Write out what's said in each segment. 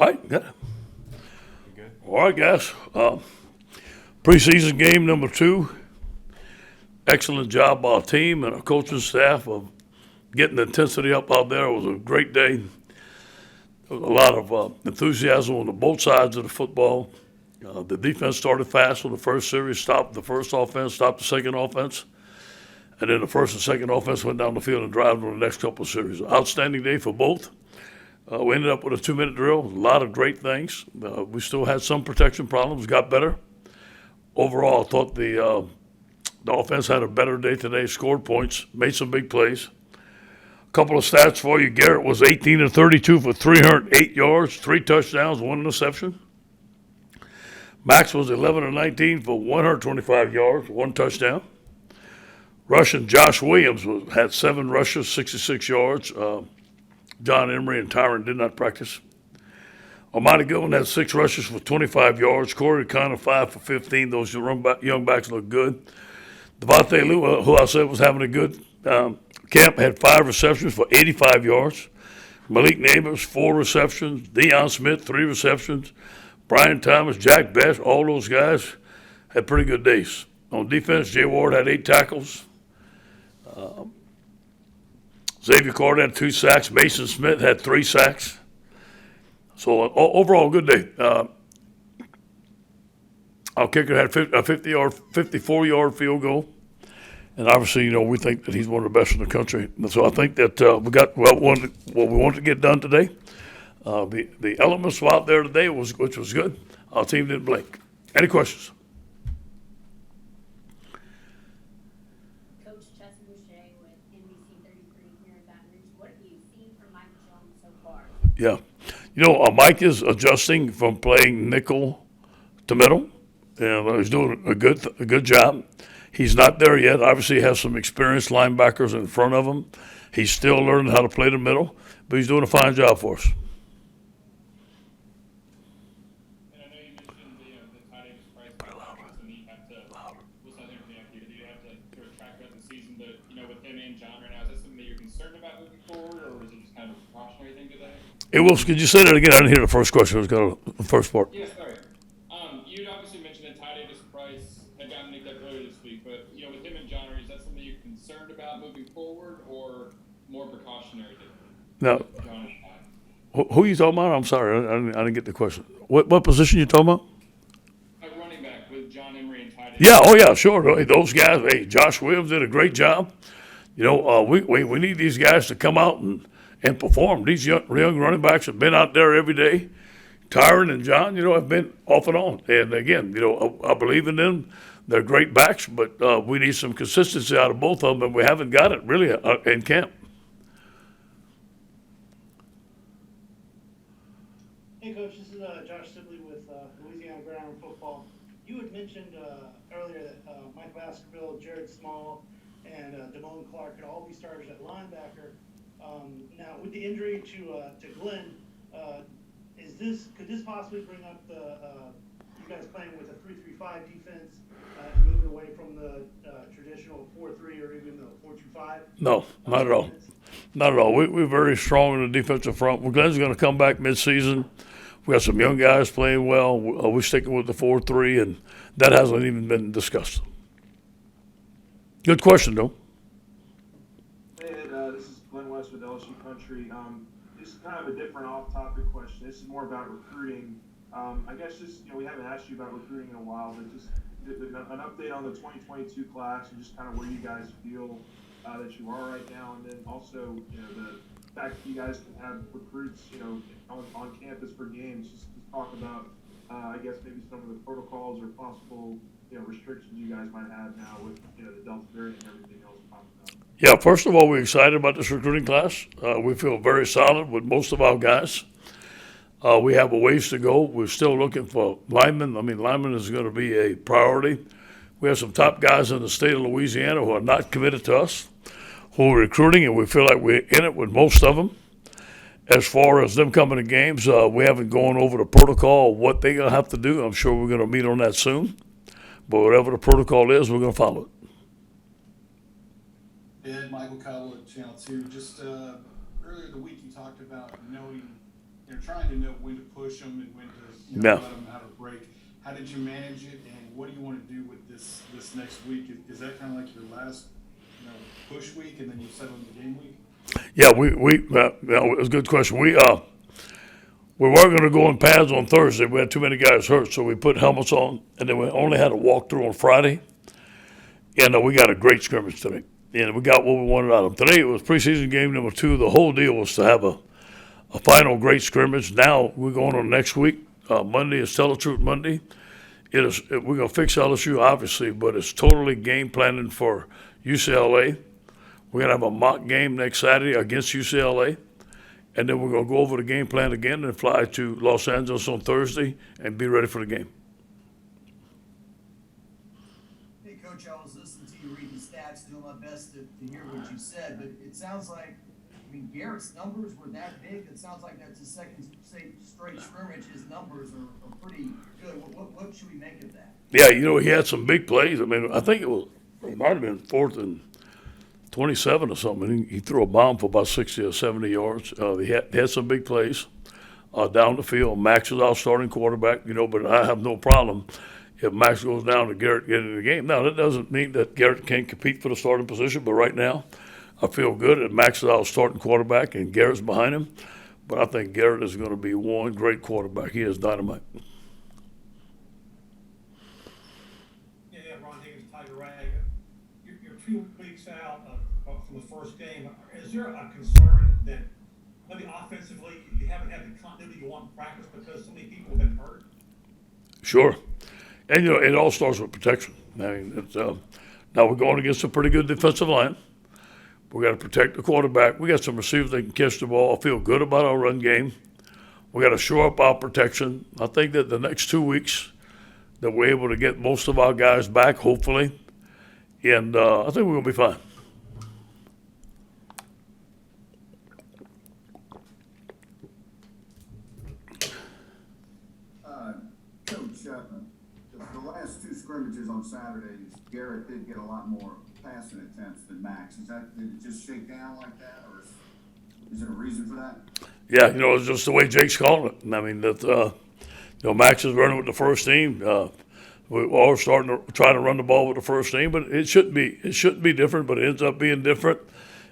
All right, good. Good. All right, guys. Preseason game number 2. Excellent job by our team and our coaching staff of getting the intensity up out there. It was a great day. There was a lot of enthusiasm on both sides of the football. The defense started fast on the first series, stopped the first offense, stopped the second offense, and then the first and second offense went down the field and drove on the next couple of series. Outstanding day for both. We ended up with a 2-minute drill. A lot of great things. We still had some protection problems. Got better. Overall, I thought the offense had a better day today. Scored points. Made some big plays. A couple of stats for you. Garrett was 18 of 32 for 308 yards, 3 touchdowns, 1 interception. Max was 11 of 19 for 125 yards, 1 touchdown. Rushing Josh Williams had 7 rushes, 66 yards. John Emery and Tyron did not practice. Almighty Goodwin had 6 rushes for 25 yards. Corey Connor 5 for 15. Those young backs look good. Devontae Lou, who I said was having a good camp, had 5 receptions for 85 yards. Malik Neighbors 4 receptions. Deion Smith 3 receptions. Brian Thomas, Jack Best, all those guys had pretty good days. On defense, Jay Ward had 8 tackles. Xavier Carter had 2 sacks. Mason Smith had 3 sacks. So overall, good day. Our kicker had a 54-yard field goal, and obviously, we think that he's one of the best in the country. And so I think that we got what we wanted to get done today. The elements were out there today, which was good. Our team didn't blink. Any questions? Coach Chesson Boucher with NBC 33 here in Baton Rouge. What have you seen from Mike Jones so far? Yeah. Mike is adjusting from playing nickel to middle, and he's doing a good job. He's not there yet. Obviously, he has some experienced linebackers in front of him. He's still learning how to play the middle, but he's doing a fine job for us. And I know you mentioned the tight end price. So you have to. What's not everything after you? Do you have to sort of track throughout the season? But with him and John right now, is that something that you're concerned about moving forward, or is it just kind of a precautionary thing today? Hey, Wilson, could you say that again? I didn't hear the first question. It was kind of the first part. Yeah, sorry. You'd obviously mentioned that tight end price had gotten nicked up earlier this week, but with him and John, is that something you're concerned about moving forward, or more precautionary? Now, John who are you talking about? I'm sorry, I didn't get the question. What position you talking about? a running back with John Emery and tight end. Yeah, oh yeah, sure. Hey, those guys. Hey, Josh Williams did a great job. We need these guys to come out and perform. These young running backs have been out there every day. Tyron and John, have been off and on. And again, I believe in them. They're great backs, but we need some consistency out of both of them, and we haven't got it really in camp. Hey, Coach, this is Josh Sibley with Louisiana Ground Football. You had mentioned earlier that Mike Baskerville, Jared Small, and Damone Clark could all be starters at linebacker. Now, with the injury to Glenn, could this possibly bring up you guys playing with a 3-3-5 defense and moving away from the traditional 4-3 or even the 4-2-5? No, not at all. Not at all. We're very strong in the defensive front. Glenn's going to come back midseason. We got some young guys playing well. We're sticking with the 4-3, and that hasn't even been discussed. Good question, though. Hey, Ed, this is Glenn West with LSU Country. This is kind of a different off-topic question. This is more about recruiting. I guess we haven't asked you about recruiting in a while, but just an update on the 2022 class and just kind of where you guys feel that you are right now, and then also the fact that you guys can have recruits on campus for games. Just talk about I guess maybe some of the protocols or possible restrictions you guys might have now with the Delta variant and everything else popping up. Yeah, first of all, we're excited about this recruiting class. We feel very solid with most of our guys. We have a ways to go. We're still looking for linemen. I mean, linemen is going to be a priority. We have some top guys in the state of Louisiana who are not committed to us, who are recruiting, and we feel like we're in it with most of them. As far as them coming to games, we haven't gone over the protocol, what they're going to have to do. I'm sure we're going to meet on that soon. But whatever the protocol is, we're going to follow it. Ed, Michael Cowell at Channel 2. Just earlier in the week, you talked about knowing trying to know when to push them and when to Yeah. let them out of break. How did you manage it, and what do you want to do with this next week? Is that kind of like your last push week, and then you settle in the game week? Yeah, it was a good question. We were going to go in pads on Thursday. We had too many guys hurt, so we put helmets on, and then we only had a walkthrough on Friday. And we got a great scrimmage today. And we got what we wanted out of them. Today it was preseason game number 2. The whole deal was to have a final great scrimmage. Now we're going on next week. Monday is Tell the Truth Monday. We're going to fix LSU, obviously, but it's totally game planning for UCLA. We're going to have a mock game next Saturday against UCLA. And then we're going to go over the game plan again and fly to Los Angeles on Thursday and be ready for the game. Hey, Coach, I was listening to you reading stats, doing my best to hear what you said, but it sounds like, Garrett's numbers were that big. It sounds like that's his second straight scrimmage. His numbers are pretty good. What should we make of that? Yeah, he had some big plays. I think it might have been 4th and 27 or something. He threw a bomb for about 60 or 70 yards. He had some big plays down the field. Max is our starting quarterback, but I have no problem if Max goes down to Garrett getting in the game. Now, that doesn't mean that Garrett can't compete for the starting position, but right now I feel good that Max is our starting quarterback and Garrett's behind him. But I think Garrett is going to be one great quarterback. He is dynamite. Yeah, Ron Higgins, Tiger Rag. You're 2 weeks out from the first game. Is there a concern that maybe offensively you haven't had the continuity you want in practice because so many people have been hurt? Sure. And, it all starts with protection. Now we're going against a pretty good defensive line. We got to protect the quarterback. We got some receivers that can catch the ball. I feel good about our run game. We got to shore up our protection. I think that the next 2 weeks that we're able to get most of our guys back, hopefully, and I think we're going to be fine. Coach, the last 2 scrimmages on Saturdays, Garrett did get a lot more passing attempts than Max. Did it just shake down like that, or is there a reason for that? Yeah, it's just the way Jake's calling it. Max is running with the first team. We're all starting to try to run the ball with the first team, but it shouldn't be different, but it ends up being different.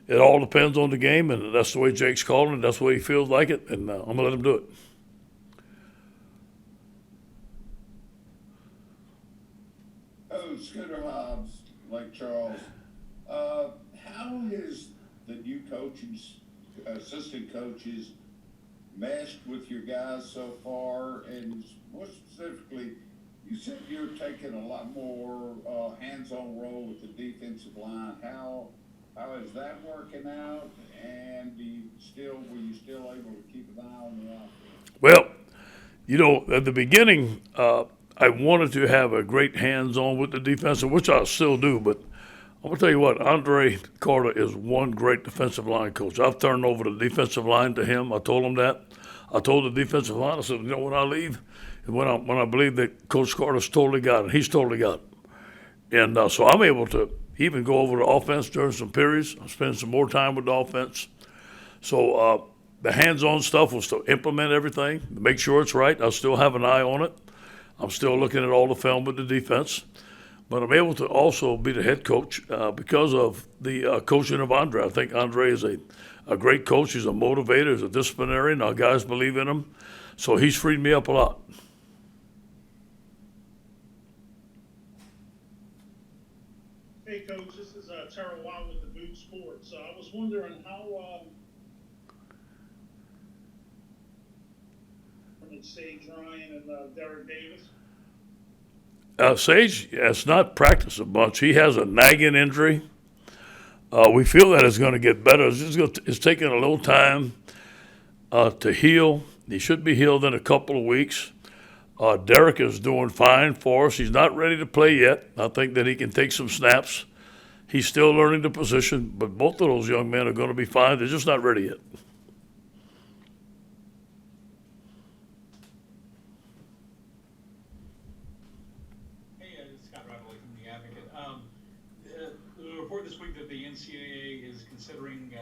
It all depends on the game, and that's the way Jake's calling it. That's the way he feels like it, and I'm going to let him do it. Scooter Hobbs, Lake Charles. How is the new coaches, assistant coaches, meshed with your guys so far? And more specifically, you said you're taking a lot more hands-on role with the defensive line. How is that working out? And were you still able to keep an eye on the offense? Well, at the beginning, I wanted to have a great hands-on with the defense, which I still do, but I'm going to tell you what, Andre Carter is one great defensive line coach. I've turned over the defensive line to him. I told him that. I told the defensive line, I said, when I leave, and when I believe that Coach Carter's totally got it, he's totally got it. And so I'm able to even go over the offense during some periods. I spend some more time with the offense. So the hands-on stuff was to implement everything, to make sure it's right. I still have an eye on it. I'm still looking at all the film with the defense. But I'm able to also be the head coach because of the coaching of Andre. I think Andre is a great coach. He's a motivator. He's a disciplinarian. Our guys believe in him. So he's freed me up a lot. Hey, Coach, this is Terrell Wild with the Boot Sports. I was wondering how Sage Ryan and Derek Davis. Sage has not practiced a bunch. He has a nagging injury. We feel that it's going to get better. It's taking a little time to heal. He should be healed in a couple of weeks. Derek is doing fine for us. He's not ready to play yet. I think that he can take some snaps. He's still learning the position, but both of those young men are going to be fine. They're just not ready yet. This week that the NCAA is considering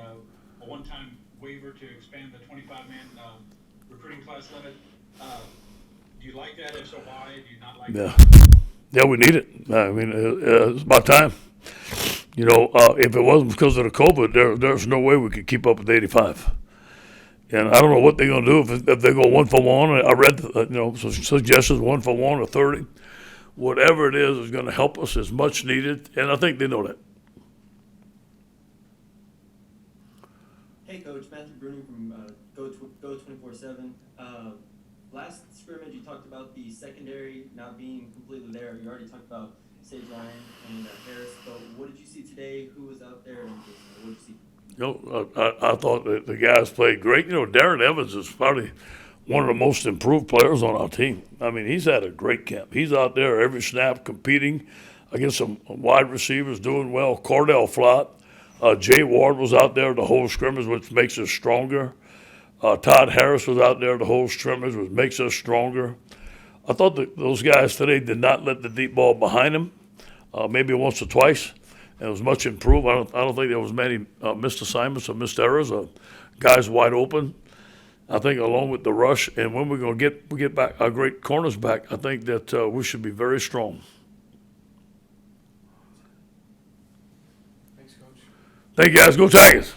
a one-time waiver to expand the 25-man recruiting class limit. Do you like that? If so, why? Do you not like Yeah. it? Yeah, we need it. I mean, it's about time. You know, if it wasn't because of the COVID, there's no way we could keep up with 85. And I don't know what they're going to do if they go 1-for-1. I read, some suggestions 1-for-1 or 30. Whatever it is going to help us. It's much needed, and I think they know that. Hey, Coach, Matthew Bruning from Go 24/7. Last scrimmage, you talked about the secondary not being completely there. You already talked about Sage Ryan and Harris, but what did you see today? Who was out there, and what did you see? I thought that the guys played great. Darren Evans is probably one of the most improved players on our team. I mean, he's had a great camp. He's out there every snap competing against some wide receivers, doing well. Cordell Flott, Jay Ward was out there the whole scrimmage, which makes us stronger. Todd Harris was out there the whole scrimmage, which makes us stronger. I thought that those guys today did not let the deep ball behind them, maybe once or twice. And it was much improved. I don't think there was many missed assignments or missed errors. Guys wide open. I think along with the rush, and when we're going to get back our great corners back, I think that we should be very strong. Thanks, Coach. Thank you guys. Go Tigers.